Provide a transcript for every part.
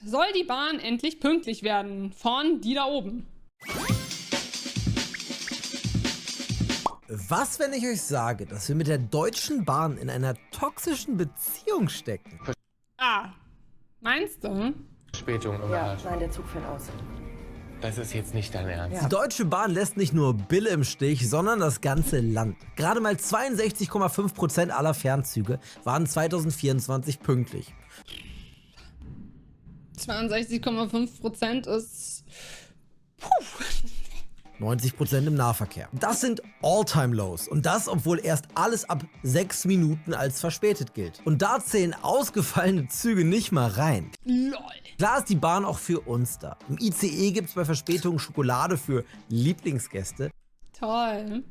Soll die Bahn endlich pünktlich werden? Von die da oben. Was, wenn ich euch sage, dass wir mit der Deutschen Bahn in einer toxischen Beziehung stecken? Ah, meinst du? Verspätung im Ja, Arsch. nein, der Zug fällt aus. Das ist jetzt nicht dein Ernst. Die Deutsche Bahn lässt nicht nur Bille im Stich, sondern das ganze Land. Gerade mal 62,5% aller Fernzüge waren 2024 pünktlich. 62,5% ist... 90% im Nahverkehr. Das sind All-Time-Lows. Und das, obwohl erst alles ab 6 Minuten als verspätet gilt. Und da zählen ausgefallene Züge nicht mal rein. LOL. Klar ist die Bahn auch für uns da. Im ICE gibt es bei Verspätungen Schokolade für Lieblingsgäste. Toll.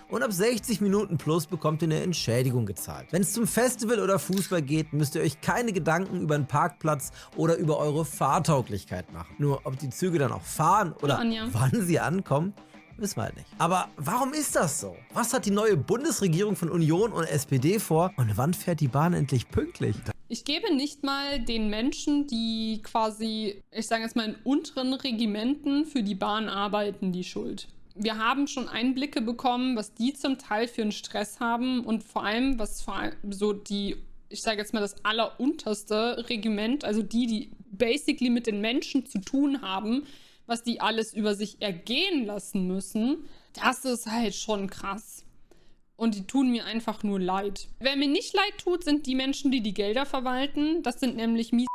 Und ab 60 Minuten plus bekommt ihr eine Entschädigung gezahlt. Wenn es zum Festival oder Fußball geht, müsst ihr euch keine Gedanken über einen Parkplatz oder über eure Fahrtauglichkeit machen. Nur ob die Züge dann auch fahren oder Anja. wann sie ankommen, wissen wir halt nicht. Aber warum ist das so? Was hat die neue Bundesregierung von Union und SPD vor? Und wann fährt die Bahn endlich pünktlich? Ich gebe nicht mal den Menschen, die quasi, ich sage jetzt mal in unteren Regimenten für die Bahn arbeiten, die Schuld. Wir haben schon Einblicke bekommen, was die zum Teil für einen Stress haben und vor allem, was so die, ich sage jetzt mal das allerunterste Regiment, also die basically mit den Menschen zu tun haben, was die alles über sich ergehen lassen müssen, das ist halt schon krass. Und die tun mir einfach nur leid. Wer mir nicht leid tut, sind die Menschen, die die Gelder verwalten. Das sind nämlich mies.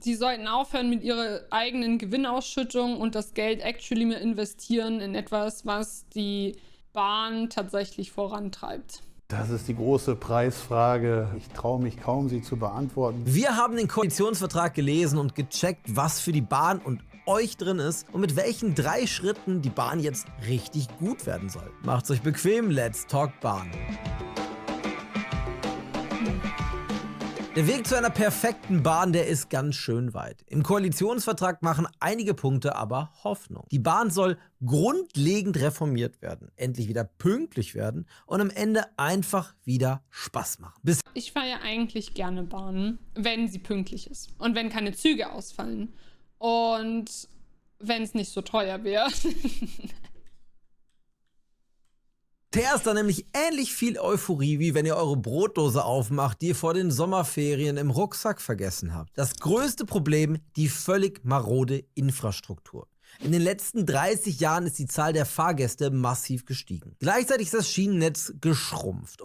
Sie sollten aufhören mit ihrer eigenen Gewinnausschüttung und das Geld actually mehr investieren in etwas, was die Bahn tatsächlich vorantreibt. Das ist die große Preisfrage. Ich traue mich kaum, sie zu beantworten. Wir haben den Koalitionsvertrag gelesen und gecheckt, was für die Bahn und euch drin ist und mit welchen 3 Schritten die Bahn jetzt richtig gut werden soll. Macht's euch bequem, let's talk Bahn. Der Weg zu einer perfekten Bahn, der ist ganz schön weit. Im Koalitionsvertrag machen einige Punkte aber Hoffnung. Die Bahn soll grundlegend reformiert werden, endlich wieder pünktlich werden und am Ende einfach wieder Spaß machen. Ich fahre ja eigentlich gerne Bahn, wenn sie pünktlich ist und wenn keine Züge ausfallen und wenn es nicht so teuer wäre. Bisher ist da nämlich ähnlich viel Euphorie, wie wenn ihr eure Brotdose aufmacht, die ihr vor den Sommerferien im Rucksack vergessen habt. Das größte Problem, die völlig marode Infrastruktur. In den letzten 30 Jahren ist die Zahl der Fahrgäste massiv gestiegen. Gleichzeitig ist das Schienennetz geschrumpft.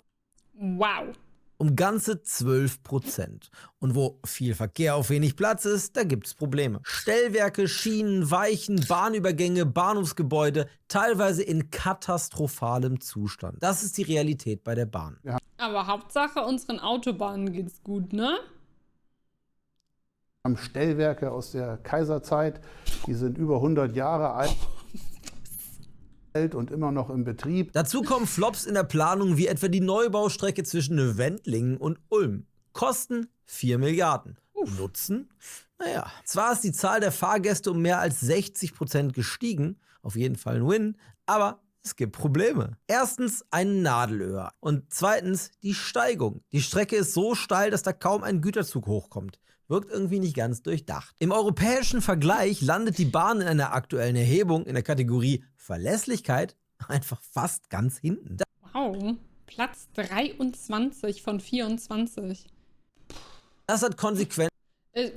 Wow. Um ganze 12%. Und wo viel Verkehr auf wenig Platz ist, da gibt's Probleme. Stellwerke, Schienen, Weichen, Bahnübergänge, Bahnhofsgebäude, teilweise in katastrophalem Zustand. Das ist die Realität bei der Bahn. Aber Hauptsache, unseren Autobahnen geht's gut, ne? Wir haben Stellwerke aus der Kaiserzeit, die sind über 100 Jahre alt und immer noch im Betrieb. Dazu kommen Flops in der Planung wie etwa die Neubaustrecke zwischen Wendlingen und Ulm. Kosten 4 Milliarden. Nutzen? Naja. Zwar ist die Zahl der Fahrgäste um mehr als 60% gestiegen, auf jeden Fall ein Win, aber es gibt Probleme. Erstens ein Nadelöhr und zweitens die Steigung. Die Strecke ist so steil, dass da kaum ein Güterzug hochkommt. Wirkt irgendwie nicht ganz durchdacht. Im europäischen Vergleich landet die Bahn in einer aktuellen Erhebung in der Kategorie Verlässlichkeit einfach fast ganz hinten. Wow. Platz 23 von 24. Das hat Konsequenzen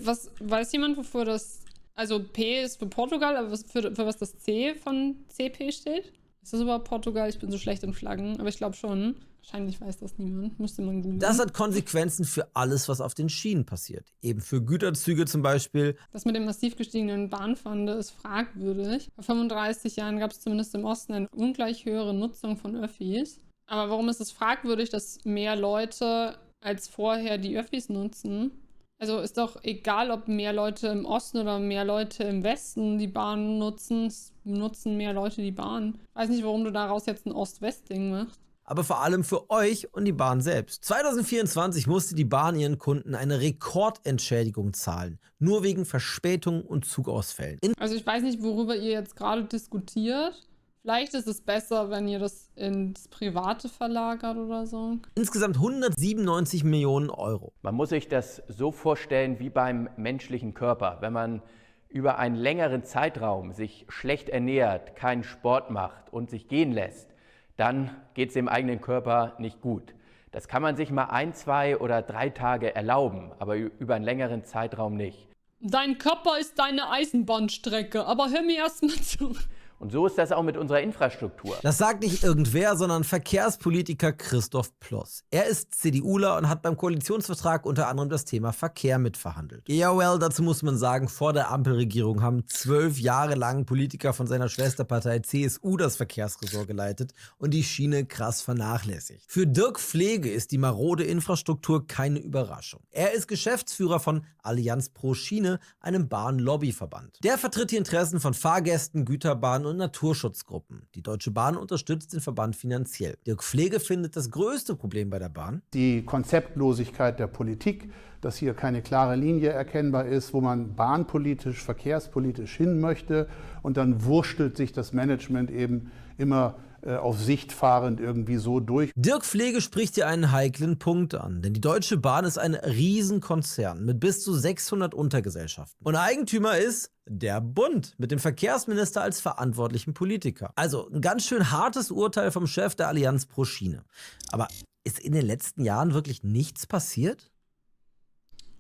Was weiß jemand, wofür das. Also P ist für Portugal, aber für was das C von CP steht? Ist das überhaupt Portugal? Ich bin so schlecht in Flaggen, aber ich glaube schon. Wahrscheinlich weiß das niemand. Müsste man googeln. Das hat Konsequenzen für alles, was auf den Schienen passiert. Eben für Güterzüge zum Beispiel. Das mit dem massiv gestiegenen Bahnfahren ist fragwürdig. Vor 35 Jahren gab es zumindest im Osten eine ungleich höhere Nutzung von Öffis. Aber warum ist es fragwürdig, dass mehr Leute als vorher die Öffis nutzen? Also ist doch egal, ob mehr Leute im Osten oder mehr Leute im Westen die Bahn nutzen. Es nutzen mehr Leute die Bahn. Ich weiß nicht, warum du daraus jetzt ein Ost-West-Ding machst. Aber vor allem für euch und die Bahn selbst. 2024 musste die Bahn ihren Kunden eine Rekordentschädigung zahlen. Nur wegen Verspätungen und Zugausfällen. Also ich weiß nicht, worüber ihr jetzt gerade diskutiert. Vielleicht ist es besser, wenn ihr das ins Private verlagert oder so. Insgesamt 197 Millionen Euro. Man muss sich das so vorstellen wie beim menschlichen Körper. Wenn man über einen längeren Zeitraum sich schlecht ernährt, keinen Sport macht und sich gehen lässt, dann geht es dem eigenen Körper nicht gut. Das kann man sich mal 1, 2 oder 3 Tage erlauben, aber über einen längeren Zeitraum nicht. Dein Körper ist deine Eisenbahnstrecke, aber hör mir erst mal zu. Und so ist das auch mit unserer Infrastruktur. Das sagt nicht irgendwer, sondern Verkehrspolitiker Christoph Ploss. Er ist CDUler und hat beim Koalitionsvertrag unter anderem das Thema Verkehr mitverhandelt. Ja, well, dazu muss man sagen, vor der Ampelregierung haben 12 Jahre lang Politiker von seiner Schwesterpartei CSU das Verkehrsressort geleitet und die Schiene krass vernachlässigt. Für Dirk Pflege ist die marode Infrastruktur keine Überraschung. Er ist Geschäftsführer von Allianz pro Schiene, einem Bahn-Lobbyverband. Der vertritt die Interessen von Fahrgästen, Güterbahnen und Naturschutzgruppen. Die Deutsche Bahn unterstützt den Verband finanziell. Dirk Pflege findet das größte Problem bei der Bahn: Die Konzeptlosigkeit der Politik, dass hier keine klare Linie erkennbar ist, wo man bahnpolitisch, verkehrspolitisch hin möchte, und dann wurstelt sich das Management eben immer auf Sicht fahrend irgendwie so durch. Dirk Pflege spricht hier einen heiklen Punkt an, denn die Deutsche Bahn ist ein Riesenkonzern mit bis zu 600 Untergesellschaften. Und Eigentümer ist der Bund mit dem Verkehrsminister als verantwortlichen Politiker. Also ein ganz schön hartes Urteil vom Chef der Allianz pro Schiene. Aber ist in den letzten Jahren wirklich nichts passiert?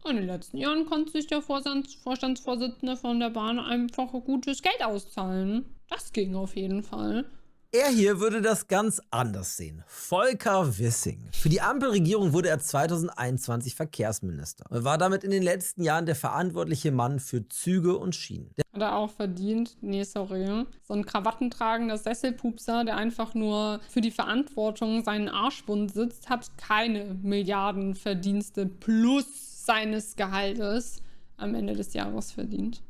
In den letzten Jahren konnte sich der Vorstandsvorsitzende von der Bahn einfach gutes Geld auszahlen. Das ging auf jeden Fall. Er hier würde das ganz anders sehen. Volker Wissing. Für die Ampelregierung wurde er 2021 Verkehrsminister und war damit in den letzten Jahren der verantwortliche Mann für Züge und Schienen. Hat er auch verdient. Nee, sorry. So ein krawattentragender Sesselpupser, der einfach nur für die Verantwortung seinen Arschbund sitzt, hat keine Milliardenverdienste plus seines Gehaltes am Ende des Jahres verdient.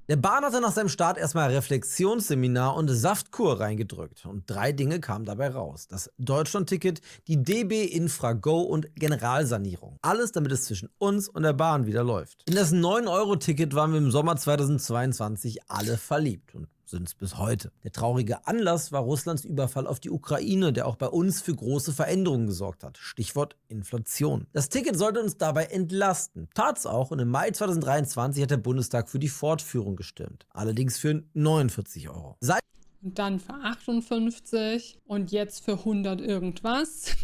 Der Bahn hatte nach seinem Start erstmal Reflexionsseminar und Saftkur reingedrückt. Und 3 Dinge kamen dabei raus: Das Deutschland-Ticket, die DB Infra Go und Generalsanierung. Alles, damit es zwischen uns und der Bahn wieder läuft. In das 9-Euro-Ticket waren wir im Sommer 2022 alle verliebt und sind es bis heute. Der traurige Anlass war Russlands Überfall auf die Ukraine, der auch bei uns für große Veränderungen gesorgt hat. Stichwort Inflation. Das Ticket sollte uns dabei entlasten. Tat's auch, und im Mai 2023 hat der Bundestag für die Fortführung gestimmt. Allerdings für 49 Euro. Und dann für 58 und jetzt für 100 irgendwas.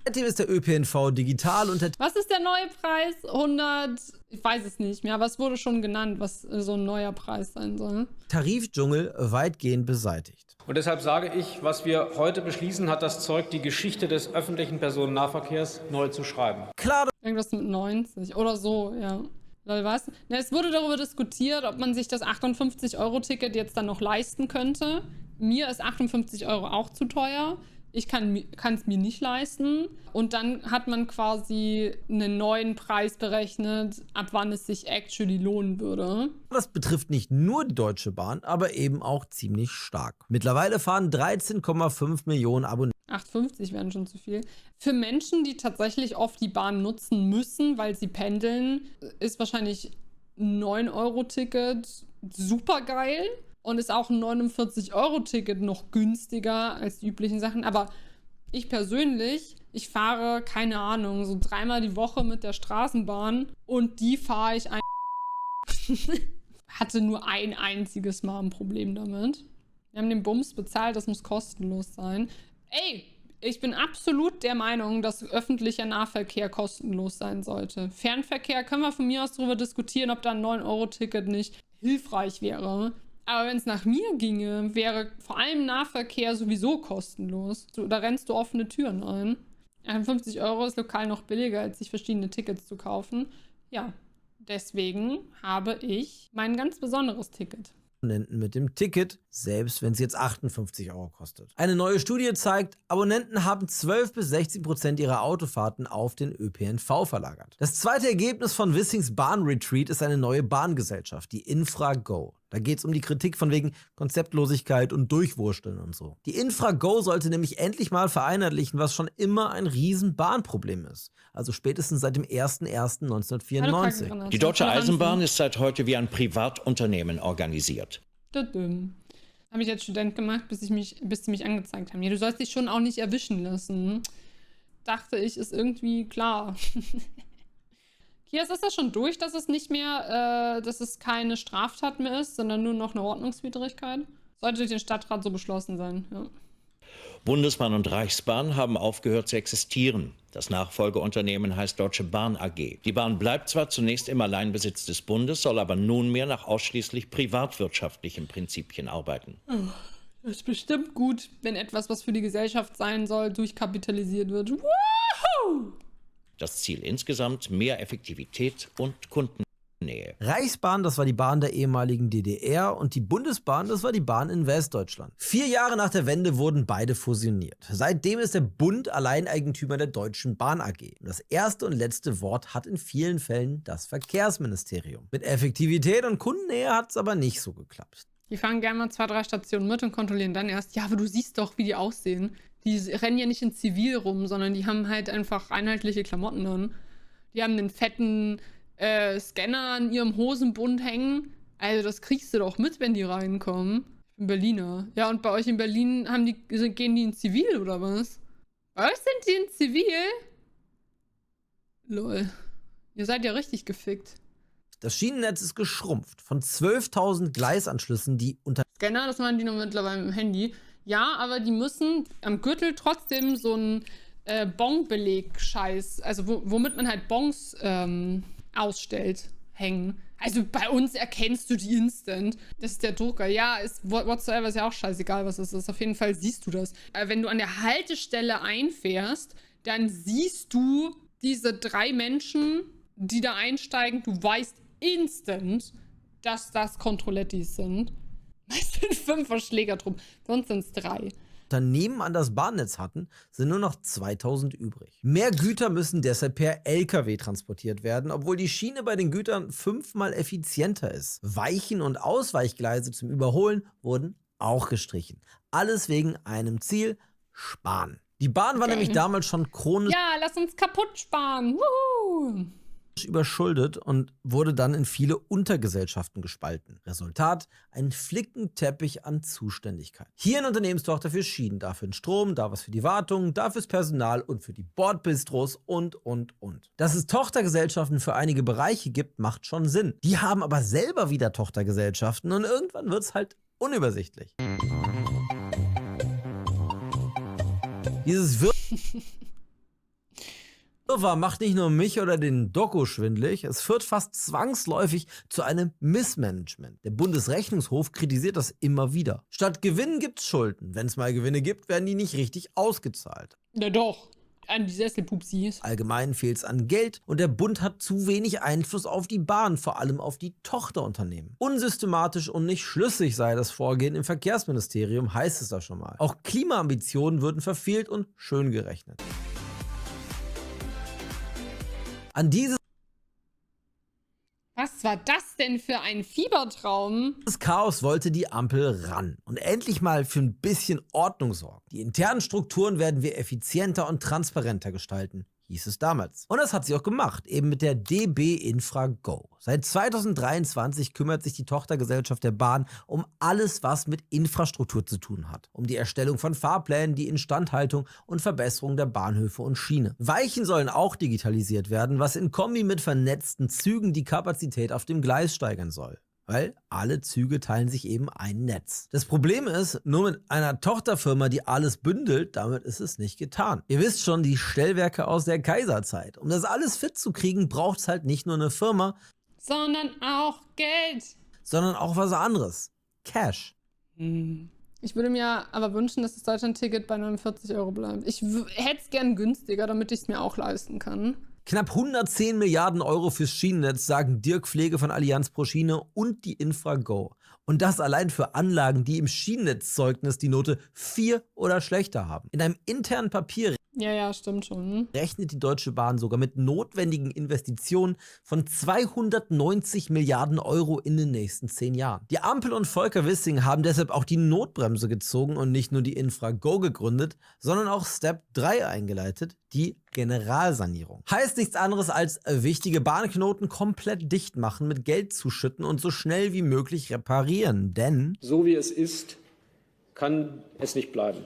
Seitdem ist der ÖPNV digital und der Was ist der neue Preis? 100, ich weiß es nicht mehr, aber es wurde schon genannt, was so ein neuer Preis sein soll. Tarifdschungel weitgehend beseitigt. Und deshalb sage ich, was wir heute beschließen, hat das Zeug, die Geschichte des öffentlichen Personennahverkehrs neu zu schreiben. Klar, Irgendwas mit 90 oder so, ja. Was? Es wurde darüber diskutiert, ob man sich das 58-Euro-Ticket jetzt dann noch leisten könnte. Mir ist 58 Euro auch zu teuer. Ich kann es mir nicht leisten. Und dann hat man quasi einen neuen Preis berechnet, ab wann es sich actually lohnen würde. das betrifft nicht nur die Deutsche Bahn, aber eben auch ziemlich stark. Mittlerweile fahren 13,5 Millionen Abonnenten. 8,50 wären schon zu viel. Für Menschen, die tatsächlich oft die Bahn nutzen müssen, weil sie pendeln, ist wahrscheinlich ein 9-Euro-Ticket super geil und ist auch ein 49-Euro-Ticket noch günstiger als die üblichen Sachen. Aber ich persönlich, ich fahre, keine Ahnung, so 3-mal die Woche mit der Straßenbahn und die fahre ich hatte nur ein einziges Mal ein Problem damit. Wir haben den Bums bezahlt, das muss kostenlos sein. Ey, ich bin absolut der Meinung, dass öffentlicher Nahverkehr kostenlos sein sollte. Fernverkehr können wir von mir aus darüber diskutieren, ob da ein 9-Euro-Ticket nicht hilfreich wäre. Aber wenn es nach mir ginge, wäre vor allem Nahverkehr sowieso kostenlos. Da rennst du offene Türen ein. 51 Euro ist lokal noch billiger, als sich verschiedene Tickets zu kaufen. Ja, deswegen habe ich mein ganz besonderes Ticket. Mit dem Ticket, selbst wenn es jetzt 58 Euro kostet. Eine neue Studie zeigt, Abonnenten haben 12-16% ihrer Autofahrten auf den ÖPNV verlagert. Das zweite Ergebnis von Wissings Bahnretreat ist eine neue Bahngesellschaft, die Infra Go. Da geht es um die Kritik von wegen Konzeptlosigkeit und Durchwursteln und so. Die Infra Go sollte nämlich endlich mal vereinheitlichen, was schon immer ein Riesen-Bahnproblem ist. Also spätestens seit dem 01.01.1994. Die Deutsche Eisenbahn ist seit heute wie ein Privatunternehmen organisiert. Habe ich als Student gemacht, bis sie mich angezeigt haben. Ja, du sollst dich schon auch nicht erwischen lassen. Dachte ich, ist irgendwie klar. Kias, ist das schon durch, dass es nicht mehr, dass es keine Straftat mehr ist, sondern nur noch eine Ordnungswidrigkeit? Sollte durch den Stadtrat so beschlossen sein, ja. Bundesbahn und Reichsbahn haben aufgehört zu existieren. Das Nachfolgeunternehmen heißt Deutsche Bahn AG. Die Bahn bleibt zwar zunächst im Alleinbesitz des Bundes, soll aber nunmehr nach ausschließlich privatwirtschaftlichen Prinzipien arbeiten. Das ist bestimmt gut, wenn etwas, was für die Gesellschaft sein soll, durchkapitalisiert wird. Woohoo! Das Ziel insgesamt mehr Effektivität und Kundennähe. Reichsbahn, das war die Bahn der ehemaligen DDR, und die Bundesbahn, das war die Bahn in Westdeutschland. 4 Jahre nach der Wende wurden beide fusioniert. Seitdem ist der Bund Alleineigentümer der Deutschen Bahn AG. Das erste und letzte Wort hat in vielen Fällen das Verkehrsministerium. Mit Effektivität und Kundennähe hat es aber nicht so geklappt. Die fahren gerne mal 2, 3 Stationen mit und kontrollieren dann erst. Ja, aber du siehst doch, wie die aussehen. Die rennen ja nicht in Zivil rum, sondern die haben halt einfach einheitliche Klamotten an. Die haben einen fetten Scanner an ihrem Hosenbund hängen. Also das kriegst du doch mit, wenn die reinkommen. Ich bin Berliner. Ja, und bei euch in Berlin gehen die in Zivil oder was? Bei euch sind die in Zivil? Lol. Ihr seid ja richtig gefickt. Das Schienennetz ist geschrumpft von 12.000 Gleisanschlüssen, die unter Scanner, das machen die noch mittlerweile mit dem Handy. Ja, aber die müssen am Gürtel trotzdem so einen Bon-Beleg-Scheiß, also womit man halt Bons ausstellt, hängen. Also bei uns erkennst du die instant. Das ist der Drucker. Ja, whatsoever ist ja auch scheißegal, was es ist. Auf jeden Fall siehst du das. Wenn du an der Haltestelle einfährst, dann siehst du diese 3 Menschen, die da einsteigen. Du weißt instant, dass das Controlettis sind. Es sind 5 Verschlägertruppen, sonst sind es 3. Unternehmen an das Bahnnetz hatten, sind nur noch 2000 übrig. Mehr Güter müssen deshalb per LKW transportiert werden, obwohl die Schiene bei den Gütern 5-mal effizienter ist. Weichen- und Ausweichgleise zum Überholen wurden auch gestrichen. Alles wegen einem Ziel: Sparen. Die Bahn war nämlich damals schon chronisch Ja, lass uns kaputt sparen. Wuhu! überschuldet und wurde dann in viele Untergesellschaften gespalten. Resultat: ein Flickenteppich an Zuständigkeit. Hier eine Unternehmenstochter für Schienen, da für den Strom, da was für die Wartung, da fürs Personal und für die Bordbistros und. Dass es Tochtergesellschaften für einige Bereiche gibt, macht schon Sinn. Die haben aber selber wieder Tochtergesellschaften und irgendwann wird es halt unübersichtlich. Dieses Wirrwarr macht nicht nur mich oder den Doku schwindelig, es führt fast zwangsläufig zu einem Missmanagement. Der Bundesrechnungshof kritisiert das immer wieder. Statt Gewinnen gibt's Schulden. Wenn es mal Gewinne gibt, werden die nicht richtig ausgezahlt. Ja doch, an die Sesselpupsis. Allgemein fehlt es an Geld und der Bund hat zu wenig Einfluss auf die Bahn, vor allem auf die Tochterunternehmen. Unsystematisch und nicht schlüssig sei das Vorgehen im Verkehrsministerium, heißt es da schon mal. Auch Klimaambitionen würden verfehlt und schön gerechnet. An dieses Was war das denn für ein Fiebertraum? Chaos wollte die Ampel ran und endlich mal für ein bisschen Ordnung sorgen. Die internen Strukturen werden wir effizienter und transparenter gestalten, hieß es damals. Und das hat sie auch gemacht, eben mit der DB Infra Go. Seit 2023 kümmert sich die Tochtergesellschaft der Bahn um alles, was mit Infrastruktur zu tun hat. Um die Erstellung von Fahrplänen, die Instandhaltung und Verbesserung der Bahnhöfe und Schiene. Weichen sollen auch digitalisiert werden, was in Kombi mit vernetzten Zügen die Kapazität auf dem Gleis steigern soll. Weil alle Züge teilen sich eben ein Netz. Das Problem ist, nur mit einer Tochterfirma, die alles bündelt, damit ist es nicht getan. Ihr wisst schon, die Stellwerke aus der Kaiserzeit. Um das alles fit zu kriegen, braucht es halt nicht nur eine Firma, Sondern auch Geld. sondern auch was anderes. Cash. Ich würde mir aber wünschen, dass das Deutschland-Ticket bei 49 € bleibt. Ich hätte es gern günstiger, damit ich es mir auch leisten kann. Knapp 110 Milliarden Euro fürs Schienennetz, sagen Dirk Pflege von Allianz pro Schiene und die Infra Go. Und das allein für Anlagen, die im Schienennetzzeugnis die Note 4 oder schlechter haben. In einem internen Papier Ja, stimmt schon. rechnet die Deutsche Bahn sogar mit notwendigen Investitionen von 290 Milliarden Euro in den nächsten 10 Jahren. Die Ampel und Volker Wissing haben deshalb auch die Notbremse gezogen und nicht nur die Infra Go gegründet, sondern auch Step 3 eingeleitet, die Generalsanierung. Heißt nichts anderes als wichtige Bahnknoten komplett dicht machen, mit Geld zuschütten und so schnell wie möglich reparieren. Denn So wie es ist, kann es nicht bleiben.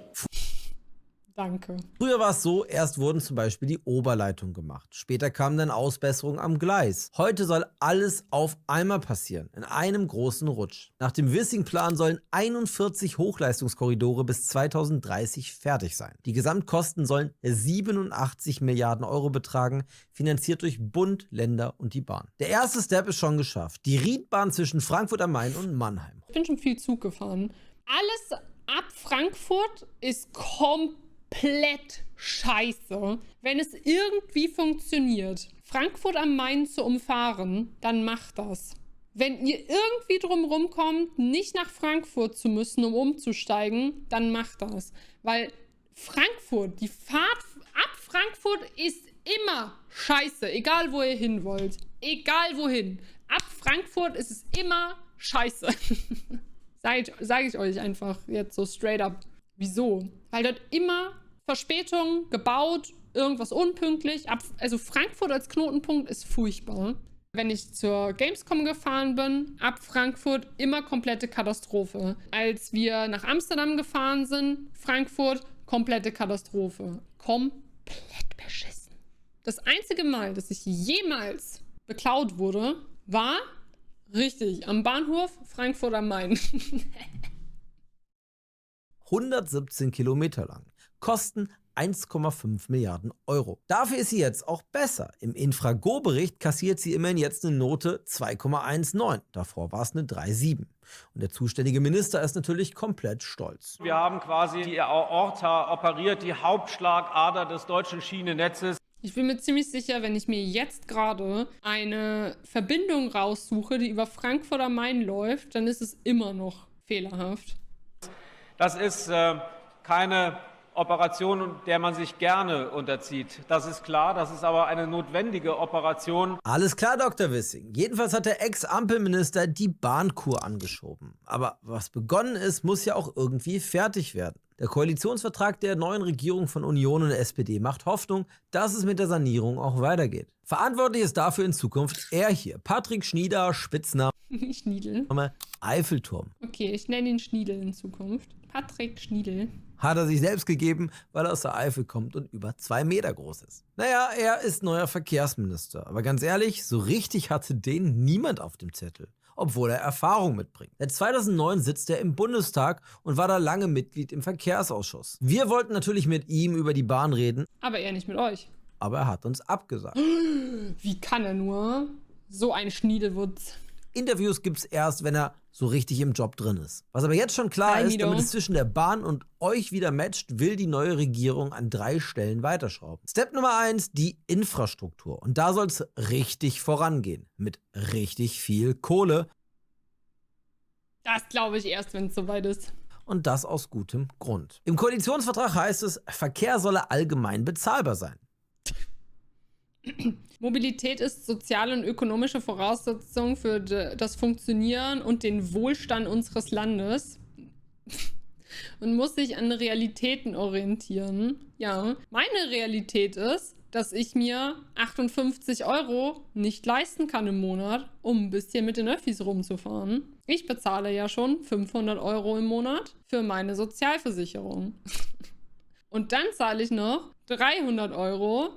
Danke. Früher war es so, erst wurden zum Beispiel die Oberleitungen gemacht. Später kamen dann Ausbesserungen am Gleis. Heute soll alles auf einmal passieren, in einem großen Rutsch. Nach dem Wissing-Plan sollen 41 Hochleistungskorridore bis 2030 fertig sein. Die Gesamtkosten sollen 87 Milliarden Euro betragen, finanziert durch Bund, Länder und die Bahn. Der erste Step ist schon geschafft. Die Riedbahn zwischen Frankfurt am Main und Mannheim. Ich bin schon viel Zug gefahren. Alles ab Frankfurt ist komplett scheiße. Wenn es irgendwie funktioniert, Frankfurt am Main zu umfahren, dann macht das. Wenn ihr irgendwie drumherum kommt, nicht nach Frankfurt zu müssen, um umzusteigen, dann macht das. Weil Frankfurt, die Fahrt ab Frankfurt ist immer scheiße, egal wo ihr hin wollt. Egal wohin. Ab Frankfurt ist es immer scheiße. Sag ich euch einfach jetzt so straight up. Wieso? Weil dort immer Verspätung, gebaut, irgendwas unpünktlich. Also Frankfurt als Knotenpunkt ist furchtbar. Wenn ich zur Gamescom gefahren bin, ab Frankfurt immer komplette Katastrophe. Als wir nach Amsterdam gefahren sind, Frankfurt, komplette Katastrophe. Komplett beschissen. Das einzige Mal, dass ich jemals beklaut wurde, war richtig am Bahnhof Frankfurt am Main. 117 Kilometer lang. Kosten 1,5 Milliarden Euro. Dafür ist sie jetzt auch besser. Im Infrago-Bericht kassiert sie immerhin jetzt eine Note 2,19. Davor war es eine 3,7. Und der zuständige Minister ist natürlich komplett stolz. Wir haben quasi die Aorta operiert, die Hauptschlagader des deutschen Schienennetzes. Ich bin mir ziemlich sicher, wenn ich mir jetzt gerade eine Verbindung raussuche, die über Frankfurt am Main läuft, dann ist es immer noch fehlerhaft. Das ist keine Operation, der man sich gerne unterzieht. Das ist klar, das ist aber eine notwendige Operation. Alles klar, Dr. Wissing. Jedenfalls hat der Ex-Ampelminister die Bahnkur angeschoben. Aber was begonnen ist, muss ja auch irgendwie fertig werden. Der Koalitionsvertrag der neuen Regierung von Union und der SPD macht Hoffnung, dass es mit der Sanierung auch weitergeht. Verantwortlich ist dafür in Zukunft er hier, Patrick Schnieder, Spitzname Schniedel. Eiffelturm. Okay, ich nenne ihn Schniedel in Zukunft. Patrick Schniedel. Hat er sich selbst gegeben, weil er aus der Eifel kommt und über 2 Meter groß ist. Naja, er ist neuer Verkehrsminister. Aber ganz ehrlich, so richtig hatte den niemand auf dem Zettel. Obwohl er Erfahrung mitbringt. Seit 2009 sitzt er im Bundestag und war da lange Mitglied im Verkehrsausschuss. Wir wollten natürlich mit ihm über die Bahn reden. Aber er nicht mit euch. Aber er hat uns abgesagt. Wie kann er nur? So ein Schniedelwutz. Interviews gibt's erst, wenn er so richtig im Job drin ist. Was aber jetzt schon klar ist, damit es zwischen der Bahn und euch wieder matcht, will die neue Regierung an 3 Stellen weiterschrauben. Step Nummer 1, die Infrastruktur. Und da soll es richtig vorangehen. Mit richtig viel Kohle. Das glaube ich erst, wenn es soweit ist. Und das aus gutem Grund. Im Koalitionsvertrag heißt es, Verkehr solle allgemein bezahlbar sein. Mobilität ist soziale und ökonomische Voraussetzung für das Funktionieren und den Wohlstand unseres Landes und muss sich an Realitäten orientieren. Ja, meine Realität ist, dass ich mir 58 € nicht leisten kann im Monat, um ein bisschen mit den Öffis rumzufahren. Ich bezahle ja schon 500 € im Monat für meine Sozialversicherung. Und dann zahle ich noch 300 €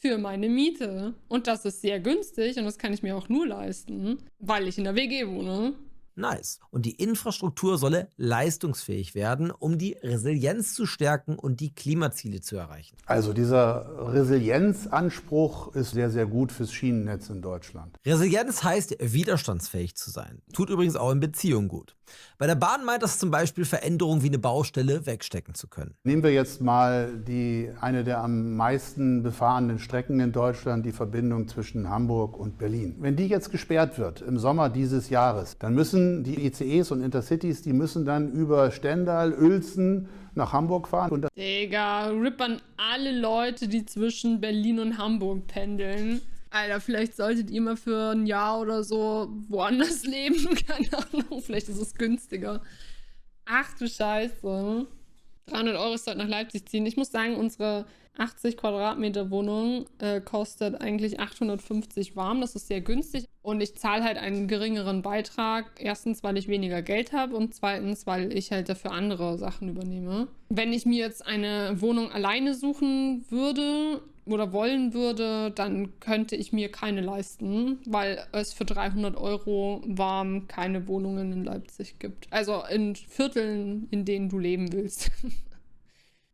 für meine Miete. Und das ist sehr günstig und das kann ich mir auch nur leisten, weil ich in der WG wohne. Nice. Und die Infrastruktur solle leistungsfähig werden, um die Resilienz zu stärken und die Klimaziele zu erreichen. Also dieser Resilienzanspruch ist sehr, sehr gut fürs Schienennetz in Deutschland. Resilienz heißt, widerstandsfähig zu sein. Tut übrigens auch in Beziehungen gut. Bei der Bahn meint das zum Beispiel, Veränderungen wie eine Baustelle wegstecken zu können. Nehmen wir jetzt mal eine der am meisten befahrenen Strecken in Deutschland, die Verbindung zwischen Hamburg und Berlin. Wenn die jetzt gesperrt wird im Sommer dieses Jahres, dann müssen die ICEs und Intercities, die müssen dann über Stendal, Uelzen nach Hamburg fahren. Und Digga, RIP an alle Leute, die zwischen Berlin und Hamburg pendeln. Alter, vielleicht solltet ihr mal für ein Jahr oder so woanders leben. Keine Ahnung, vielleicht ist es günstiger. Ach du Scheiße. 300 € sollte nach Leipzig ziehen. Ich muss sagen, unsere 80 Quadratmeter Wohnung kostet eigentlich 850 warm. Das ist sehr günstig. Und ich zahle halt einen geringeren Beitrag. Erstens, weil ich weniger Geld habe und zweitens, weil ich halt dafür andere Sachen übernehme. Wenn ich mir jetzt eine Wohnung alleine suchen würde oder wollen würde, dann könnte ich mir keine leisten, weil es für 300 € warm keine Wohnungen in Leipzig gibt. Also in Vierteln, in denen du leben willst.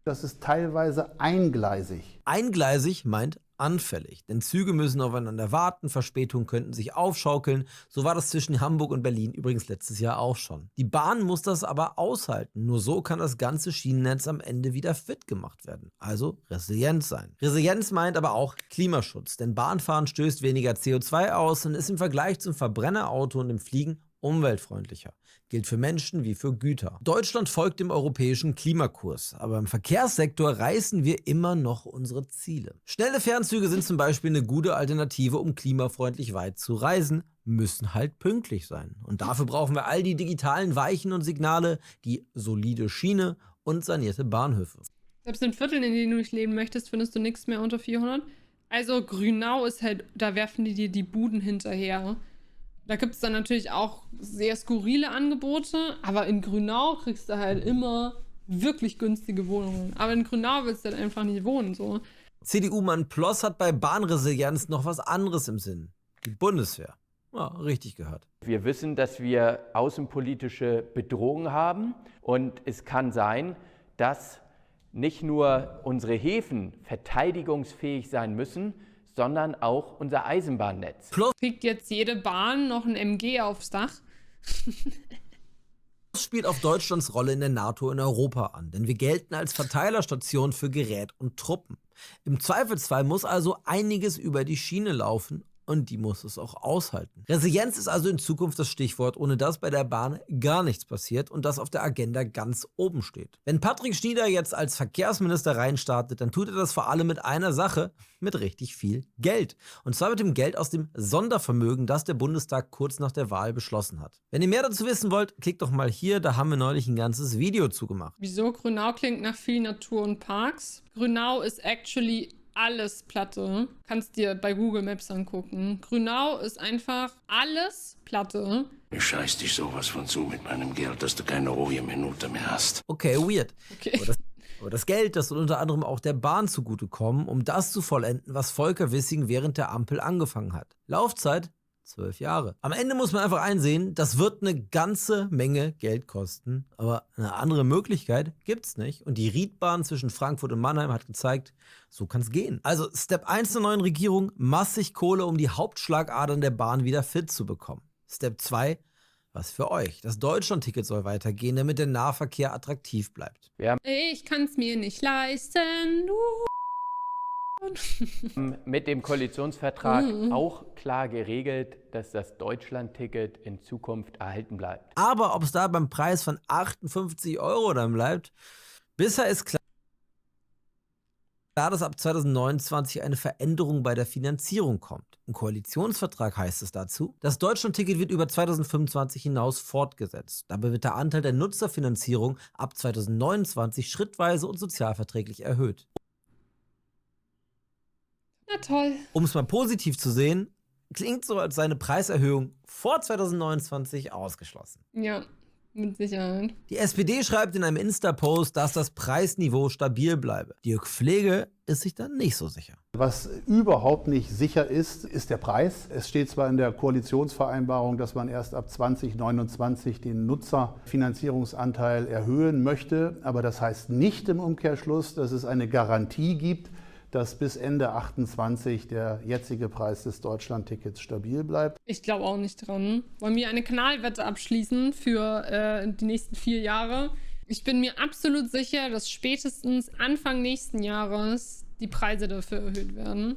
Das ist teilweise eingleisig. Eingleisig meint anfällig, denn Züge müssen aufeinander warten, Verspätungen könnten sich aufschaukeln. So war das zwischen Hamburg und Berlin übrigens letztes Jahr auch schon. Die Bahn muss das aber aushalten. Nur so kann das ganze Schienennetz am Ende wieder fit gemacht werden. Also resilient sein. Resilienz meint aber auch Klimaschutz, denn Bahnfahren stößt weniger CO2 aus und ist im Vergleich zum Verbrennerauto und dem Fliegen umweltfreundlicher. Gilt für Menschen wie für Güter. Deutschland folgt dem europäischen Klimakurs, aber im Verkehrssektor reißen wir immer noch unsere Ziele. Schnelle Fernzüge sind zum Beispiel eine gute Alternative, um klimafreundlich weit zu reisen, müssen halt pünktlich sein. Und dafür brauchen wir all die digitalen Weichen und Signale, die solide Schiene und sanierte Bahnhöfe. Selbst in Vierteln, in denen du nicht leben möchtest, findest du nichts mehr unter 400. Also Grünau ist halt, da werfen die dir die Buden hinterher. Da gibt es dann natürlich auch sehr skurrile Angebote, aber in Grünau kriegst du halt immer wirklich günstige Wohnungen. Aber in Grünau willst du halt einfach nicht wohnen, so. CDU-Mann Ploss hat bei Bahnresilienz noch was anderes im Sinn. Die Bundeswehr. Ja, richtig gehört. Wir wissen, dass wir außenpolitische Bedrohungen haben und es kann sein, dass nicht nur unsere Häfen verteidigungsfähig sein müssen, sondern auch unser Eisenbahnnetz. Kriegt jetzt jede Bahn noch ein MG aufs Dach? Das spielt auf Deutschlands Rolle in der NATO in Europa an, denn wir gelten als Verteilerstation für Gerät und Truppen. Im Zweifelsfall muss also einiges über die Schiene laufen und die muss es auch aushalten. Resilienz ist also in Zukunft das Stichwort, ohne das bei der Bahn gar nichts passiert und das auf der Agenda ganz oben steht. Wenn Patrick Schnieder jetzt als Verkehrsminister reinstartet, dann tut er das vor allem mit einer Sache, mit richtig viel Geld. Und zwar mit dem Geld aus dem Sondervermögen, das der Bundestag kurz nach der Wahl beschlossen hat. Wenn ihr mehr dazu wissen wollt, klickt doch mal hier, da haben wir neulich ein ganzes Video zugemacht. Wieso? Grünau klingt nach viel Natur und Parks. Grünau ist actually alles Platte. Kannst dir bei Google Maps angucken. Grünau ist einfach alles Platte. Ich scheiß dich sowas von zu mit meinem Geld, dass du keine ruhige Minute mehr hast. Okay, weird. Okay. Aber das Geld, das soll unter anderem auch der Bahn zugutekommen, um das zu vollenden, was Volker Wissing während der Ampel angefangen hat. Laufzeit 12 Jahre. Am Ende muss man einfach einsehen, das wird eine ganze Menge Geld kosten, aber eine andere Möglichkeit gibt's nicht. Und die Riedbahn zwischen Frankfurt und Mannheim hat gezeigt, so kann's gehen. Also Step 1 der neuen Regierung, massig Kohle, um die Hauptschlagadern der Bahn wieder fit zu bekommen. Step 2, was für euch? Das Deutschland-Ticket soll weitergehen, damit der Nahverkehr attraktiv bleibt. Ich kann's mir nicht leisten. Mit dem Koalitionsvertrag auch klar geregelt, dass das Deutschland-Ticket in Zukunft erhalten bleibt. Aber ob es da beim Preis von 58 € dann bleibt, bisher ist klar, dass ab 2029 eine Veränderung bei der Finanzierung kommt. Im Koalitionsvertrag heißt es dazu, das Deutschland-Ticket wird über 2025 hinaus fortgesetzt. Dabei wird der Anteil der Nutzerfinanzierung ab 2029 schrittweise und sozialverträglich erhöht. Na toll. Um es mal positiv zu sehen, klingt so, als sei eine Preiserhöhung vor 2029 ausgeschlossen. Ja, mit Sicherheit. Die SPD schreibt in einem Insta-Post, dass das Preisniveau stabil bleibe. Dirk Pflege ist sich dann nicht so sicher. Was überhaupt nicht sicher ist, ist der Preis. Es steht zwar in der Koalitionsvereinbarung, dass man erst ab 2029 den Nutzerfinanzierungsanteil erhöhen möchte, aber das heißt nicht im Umkehrschluss, dass es eine Garantie gibt, dass bis Ende 2028 der jetzige Preis des Deutschland-Tickets stabil bleibt. Ich glaube auch nicht dran. Wollen wir eine Kanalwette abschließen für die nächsten 4 Jahre? Ich bin mir absolut sicher, dass spätestens Anfang nächsten Jahres die Preise dafür erhöht werden.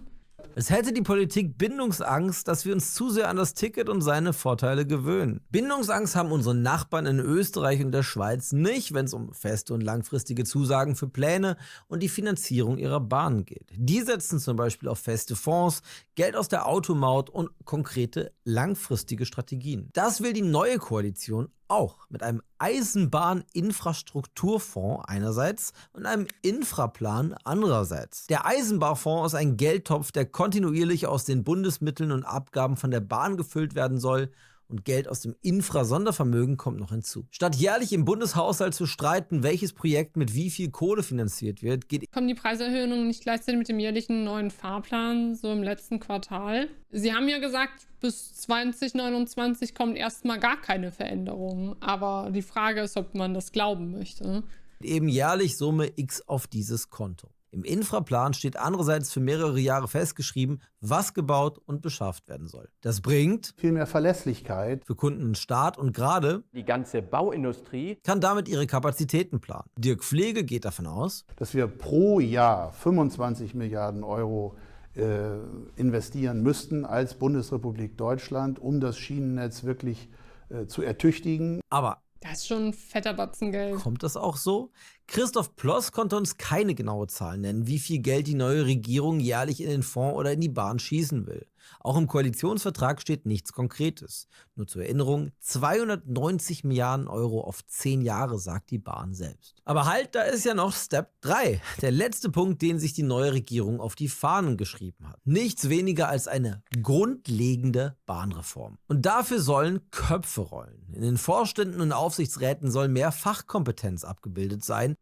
Es hätte die Politik Bindungsangst, dass wir uns zu sehr an das Ticket und seine Vorteile gewöhnen. Bindungsangst haben unsere Nachbarn in Österreich und der Schweiz nicht, wenn es um feste und langfristige Zusagen für Pläne und die Finanzierung ihrer Bahnen geht. Die setzen zum Beispiel auf feste Fonds, Geld aus der Automaut und konkrete langfristige Strategien. Das will die neue Koalition auch mit einem Eisenbahninfrastrukturfonds einerseits und einem Infraplan andererseits. Der Eisenbahnfonds ist ein Geldtopf, der kontinuierlich aus den Bundesmitteln und Abgaben von der Bahn gefüllt werden soll, und Geld aus dem Infra-Sondervermögen kommt noch hinzu. Statt jährlich im Bundeshaushalt zu streiten, welches Projekt mit wie viel Kohle finanziert wird, kommen die Preiserhöhungen nicht gleichzeitig mit dem jährlichen neuen Fahrplan, so im letzten Quartal? Sie haben ja gesagt, bis 2029 kommt erstmal gar keine Veränderungen. Aber die Frage ist, ob man das glauben möchte. Eben jährlich Summe X auf dieses Konto. Im Infraplan steht andererseits für mehrere Jahre festgeschrieben, was gebaut und beschafft werden soll. Das bringt viel mehr Verlässlichkeit für Kunden und Staat und gerade Die ganze Bauindustrie kann damit ihre Kapazitäten planen. Dirk Pflege geht davon aus, dass wir pro Jahr 25 Milliarden Euro investieren müssten als Bundesrepublik Deutschland, um das Schienennetz wirklich zu ertüchtigen. aber Das ist schon ein fetter Batzen Geld. kommt das auch so? Christoph Ploss konnte uns keine genaue Zahl nennen, wie viel Geld die neue Regierung jährlich in den Fonds oder in die Bahn schießen will. Auch im Koalitionsvertrag steht nichts Konkretes. Nur zur Erinnerung, 290 Milliarden Euro auf 10 Jahre, sagt die Bahn selbst. Aber halt, da ist ja noch Step 3. Der letzte Punkt, den sich die neue Regierung auf die Fahnen geschrieben hat. Nichts weniger als eine grundlegende Bahnreform. Und dafür sollen Köpfe rollen. In den Vorständen und Aufsichtsräten soll mehr Fachkompetenz abgebildet sein,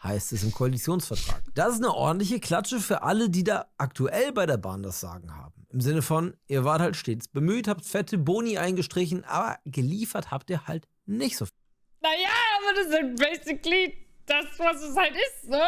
heißt es im Koalitionsvertrag. Das ist eine ordentliche Klatsche für alle, die da aktuell bei der Bahn das Sagen haben. Im Sinne von, ihr wart halt stets bemüht, habt fette Boni eingestrichen, aber geliefert habt ihr halt nicht so viel. Naja, aber das ist halt basically das, was es halt ist, ne?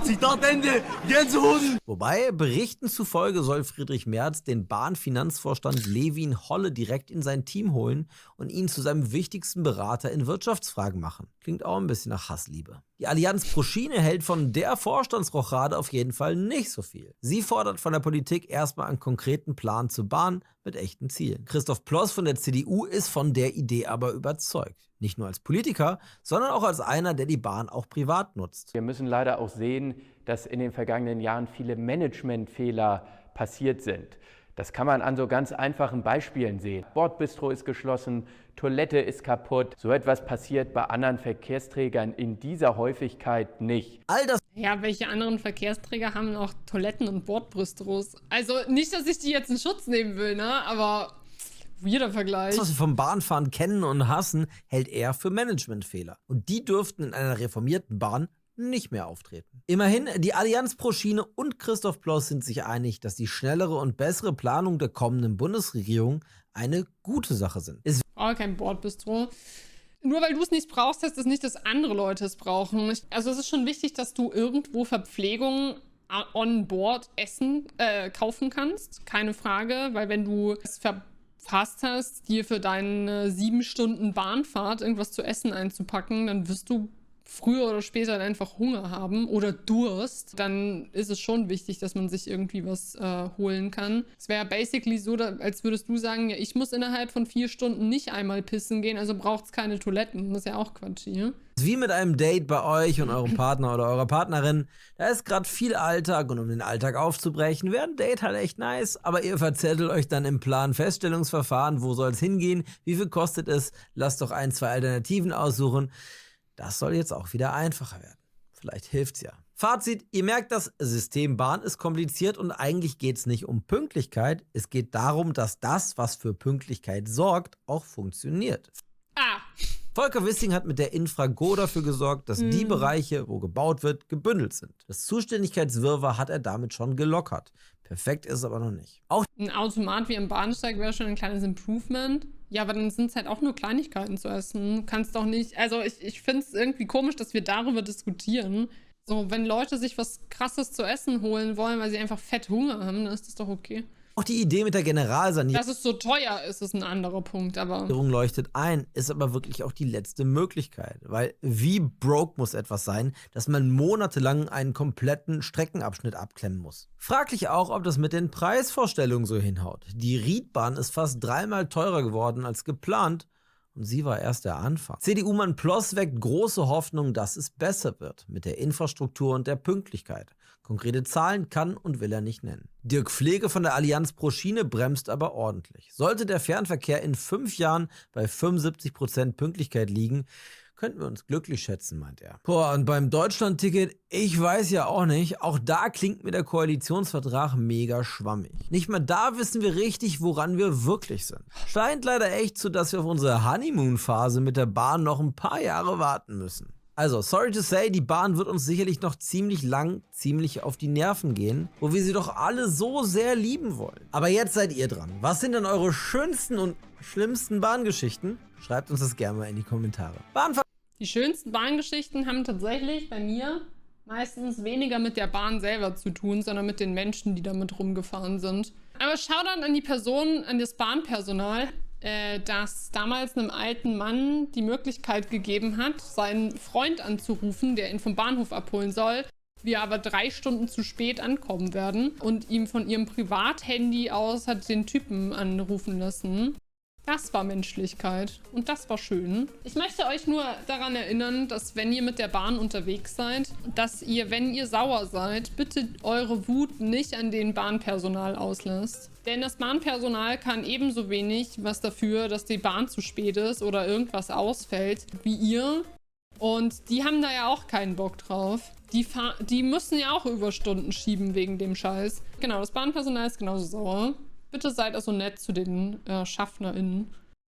Zitat Ende, Gänsehoden! Wobei, Berichten zufolge soll Friedrich Merz den Bahnfinanzvorstand Levin Holle direkt in sein Team holen und ihn zu seinem wichtigsten Berater in Wirtschaftsfragen machen. Klingt auch ein bisschen nach Hassliebe. Die Allianz pro Schiene hält von der Vorstandsrochade auf jeden Fall nicht so viel. Sie fordert von der Politik erstmal einen konkreten Plan zur Bahn mit echten Zielen. Christoph Ploss von der CDU ist von der Idee aber überzeugt. Nicht nur als Politiker, sondern auch als einer, der die Bahn auch privat nutzt. Wir müssen leider auch sehen, dass in den vergangenen Jahren viele Managementfehler passiert sind. Das kann man an so ganz einfachen Beispielen sehen. Bordbistro ist geschlossen, Toilette ist kaputt. So etwas passiert bei anderen Verkehrsträgern in dieser Häufigkeit nicht. All das, Ja, welche anderen Verkehrsträger haben noch Toiletten und Bordbistros? Also nicht, dass ich die jetzt in Schutz nehmen will, ne? Aber weirder Vergleich. was wir vom Bahnfahren kennen und hassen, hält er für Managementfehler. Und die dürften in einer reformierten Bahn nicht mehr auftreten. Immerhin, die Allianz pro Schiene und Christoph Ploss sind sich einig, dass die schnellere und bessere Planung der kommenden Bundesregierung eine gute Sache sind. Es Kein Bordbistro. Nur weil du es nicht brauchst, heißt das nicht, dass andere Leute es brauchen. Also es ist schon wichtig, dass du irgendwo Verpflegung on board kaufen kannst. Keine Frage, weil wenn du es verpasst hast, dir für deine 7 Stunden Bahnfahrt irgendwas zu essen einzupacken, dann wirst du früher oder später einfach Hunger haben oder Durst, dann ist es schon wichtig, dass man sich irgendwie was holen kann. Es wäre basically so, als würdest du sagen, ja, ich muss innerhalb von 4 Stunden nicht einmal pissen gehen, also braucht es keine Toiletten. Das ist ja auch Quatsch hier. ist wie mit einem Date bei euch und eurem Partner oder eurer Partnerin. Da ist gerade viel Alltag und um den Alltag aufzubrechen, wäre ein Date halt echt nice, aber ihr verzettelt euch dann im Plan-Feststellungsverfahren, wo soll es hingehen, wie viel kostet es, lasst doch 1, 2 Alternativen aussuchen. Das soll jetzt auch wieder einfacher werden. Vielleicht hilft's ja. Fazit, ihr merkt, das System Bahn ist kompliziert und eigentlich geht es nicht um Pünktlichkeit. Es geht darum, dass das, was für Pünktlichkeit sorgt, auch funktioniert. Volker Wissing hat mit der Infra-Go dafür gesorgt, dass die Bereiche, wo gebaut wird, gebündelt sind. Das Zuständigkeitswirrwarr hat er damit schon gelockert. Perfekt ist es aber noch nicht. Auch Ein Automat wie am Bahnsteig wäre schon ein kleines Improvement. Ja, aber dann sind es halt auch nur Kleinigkeiten zu essen. Du kannst doch nicht, also ich finde es irgendwie komisch, dass wir darüber diskutieren. So, wenn Leute sich was Krasses zu essen holen wollen, weil sie einfach fett Hunger haben, dann ist das doch okay. die Idee mit der Generalsanierung Dass es so teuer ist, ist ein anderer Punkt, aber leuchtet ein, ist aber wirklich auch die letzte Möglichkeit. Weil wie broke muss etwas sein, dass man monatelang einen kompletten Streckenabschnitt abklemmen muss. Fraglich auch, ob das mit den Preisvorstellungen so hinhaut. Die Riedbahn ist fast 3-mal teurer geworden als geplant und sie war erst der Anfang. CDU-Mann Ploss weckt große Hoffnung, dass es besser wird mit der Infrastruktur und der Pünktlichkeit. Konkrete Zahlen kann und will er nicht nennen. Dirk Pflege von der Allianz pro Schiene bremst aber ordentlich. Sollte der Fernverkehr in 5 Jahren bei 75% Pünktlichkeit liegen, könnten wir uns glücklich schätzen, meint er. Boah, und beim Deutschland-Ticket, ich weiß ja auch nicht, auch da klingt mir der Koalitionsvertrag mega schwammig. Nicht mal da wissen wir richtig, woran wir wirklich sind. Scheint leider echt so, dass wir auf unsere Honeymoon-Phase mit der Bahn noch ein paar Jahre warten müssen. Also, sorry to say, die Bahn wird uns sicherlich noch ziemlich lang, ziemlich auf die Nerven gehen, wo wir sie doch alle so sehr lieben wollen. Aber jetzt seid ihr dran. Was sind denn eure schönsten und schlimmsten Bahngeschichten? Schreibt uns das gerne mal in die Kommentare. Die schönsten Bahngeschichten haben tatsächlich bei mir meistens weniger mit der Bahn selber zu tun, sondern mit den Menschen, die damit rumgefahren sind. Aber Shoutout an die Person, an das Bahnpersonal, das damals einem alten Mann die Möglichkeit gegeben hat, seinen Freund anzurufen, der ihn vom Bahnhof abholen soll. Wir aber 3 Stunden zu spät ankommen werden und ihm von ihrem Privathandy aus hat den Typen anrufen lassen. Das war Menschlichkeit und das war schön. Ich möchte euch nur daran erinnern, dass wenn ihr mit der Bahn unterwegs seid, dass ihr, wenn ihr sauer seid, bitte eure Wut nicht an den Bahnpersonal auslasst. Denn das Bahnpersonal kann ebenso wenig was dafür, dass die Bahn zu spät ist oder irgendwas ausfällt, wie ihr. Und die haben da ja auch keinen Bock drauf. Die müssen ja auch Überstunden schieben wegen dem Scheiß. Genau, das Bahnpersonal ist genauso sauer. Bitte seid also nett zu den SchaffnerInnen.